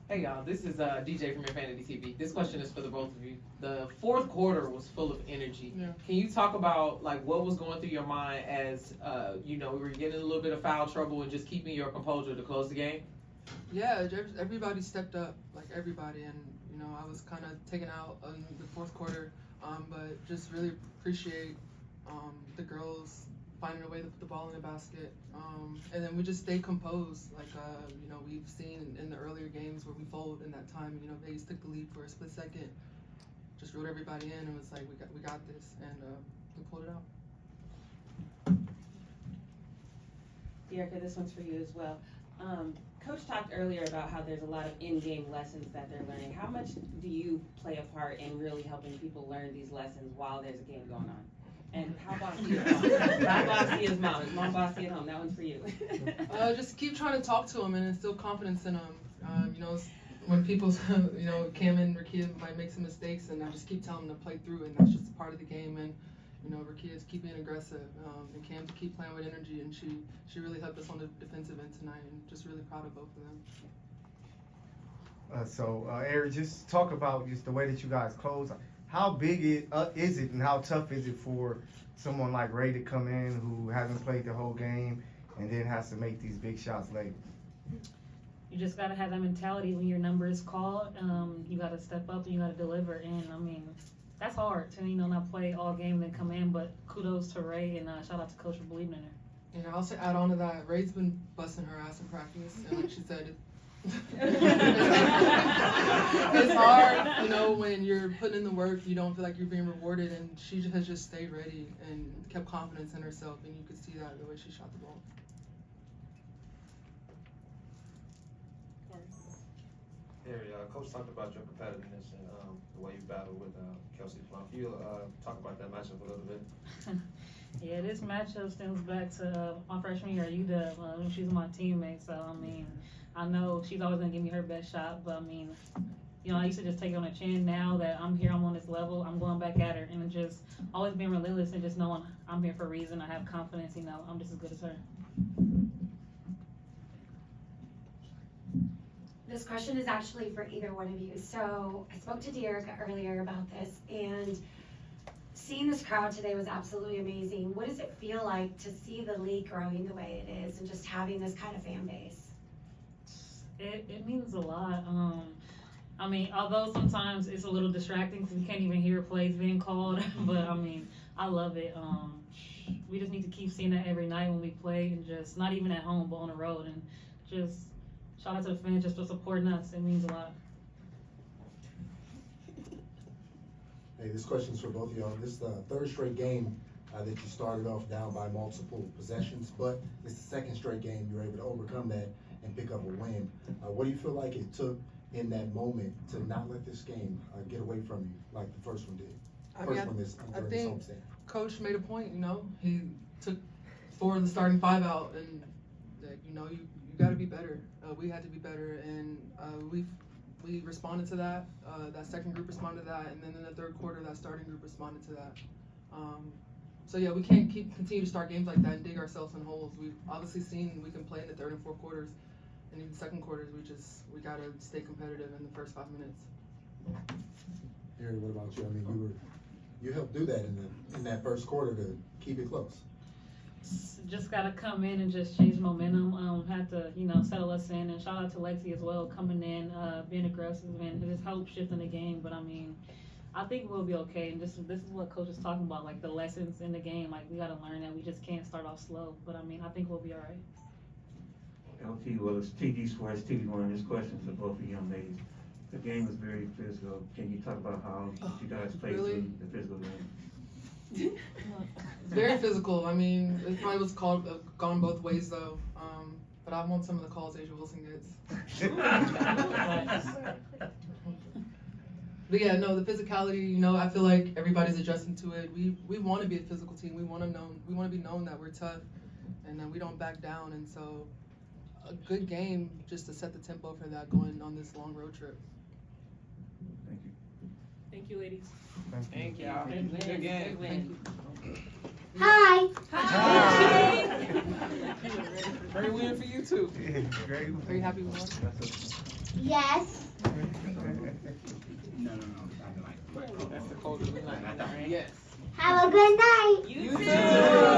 Hey y'all, this is DJ from Infinity TV. This question is for the both of you. The fourth quarter was full of energy. Yeah. Can you talk about like what was going through your mind as we were getting a little bit of foul trouble and just keeping your composure to close the game? Yeah, everybody stepped up, like everybody, and I was kind of taken out in the fourth quarter, but just really appreciate the girls finding a way to put the ball in the basket, and then we just stay composed, like we've seen in the earlier games where we fold in that time. Vegas took the lead for a split second, just wrote everybody in, and was like, we got this, and we pulled it out. Dearica, this one's for you as well. Coach talked earlier about how there's a lot of in-game lessons that they're learning. How much do you play a part in really helping people learn these lessons while there's a game going on? And how bossy is mom? How bossy is mom? Is mom bossy at home? That one's for you. Just keep trying to talk to them and instill confidence in them. When people, Cam and Rakia might make some mistakes, and I just keep telling them to play through, and that's just a part of the game. And Rakia's keep being aggressive, and Cam to keep playing with energy, and she really helped us on the defensive end tonight, and just really proud of both of them. Aari, just talk about just the way that you guys close. How big is it, and how tough is it for someone like Ray to come in who hasn't played the whole game and then has to make these big shots late? You just got to have that mentality when your number is called. You got to step up and you got to deliver. And I mean, that's hard to not play all game and then come in. But kudos to Ray, and shout out to Coach for believing in her. And I'll also add on to that, Ray's been busting her ass in practice, and like she said, it's hard, when you're putting in the work, you don't feel like you're being rewarded, and she has just stayed ready and kept confidence in herself, and you could see that the way she shot the ball. Coach talked about your competitiveness and the way you battled with Kelsey Plum. Can you talk about that matchup a little bit? Yeah, this matchup stems back to my freshman year at UW. She's my teammate, so I mean, I know she's always gonna give me her best shot. But I mean, I used to just take it on the chin. Now that I'm here, I'm on this level, I'm going back at her, and just always being relentless and just knowing I'm here for a reason. I have confidence. I'm just as good as her. This question is actually for either one of you. So I spoke to Dearica earlier about this, and seeing this crowd today was absolutely amazing. What does it feel like to see the league growing the way it is and just having this kind of fan base? It means a lot. I mean, although sometimes it's a little distracting because we can't even hear plays being called, but I mean, I love it. We just need to keep seeing that every night when we play, and just not even at home, but on the road, and just shout out to the fans just for supporting us. It means a lot. Hey, this question's for both of y'all. This is the third straight game that you started off down by multiple possessions, but it's the second straight game you were able to overcome that and pick up a win. What do you feel like it took in that moment to not let this game get away from you like the first one did? I think Coach made a point, he took 4 of the starting 5 out, and you got to be better. We had to be better, and we responded to that. That second group responded to that, and then in the third quarter, that starting group responded to that. So yeah, we can't continue to start games like that and dig ourselves in holes. We've obviously seen we can play in the third and fourth quarters, and even second quarters. We gotta stay competitive in the first 5 minutes. Aari, what about you? I mean, you helped do that in that first quarter to keep it close. Just gotta come in and just change momentum. Had to, settle us in, and shout out to Lexi as well, coming in, being aggressive, and just help shifting the game. But I mean, I think we'll be okay. And this is what Coach is talking about, like the lessons in the game. Like we gotta learn that we just can't start off slow. But I mean, I think we'll be all right. LT, well, it's TD Squares, TD1. This question for both of you young ladies. The game was very physical. Can you talk about how you guys played through the physical game? Very physical. I mean, it probably was gone both ways though. But I want some of the calls Asia Wilson gets. But yeah, no, the physicality. I feel like everybody's adjusting to it. We want to be a physical team. We want to be known that we're tough, and we don't back down. And so, a good game just to set the tempo for that going on this long road trip. Thank you. Thank you, ladies. Thank y'all. Good win. Good game. Good win. Thank you. Hi. Great win for you too. Great. Are you happy with one? Yes. That's the culture we like. Yes. Have a good night. You too.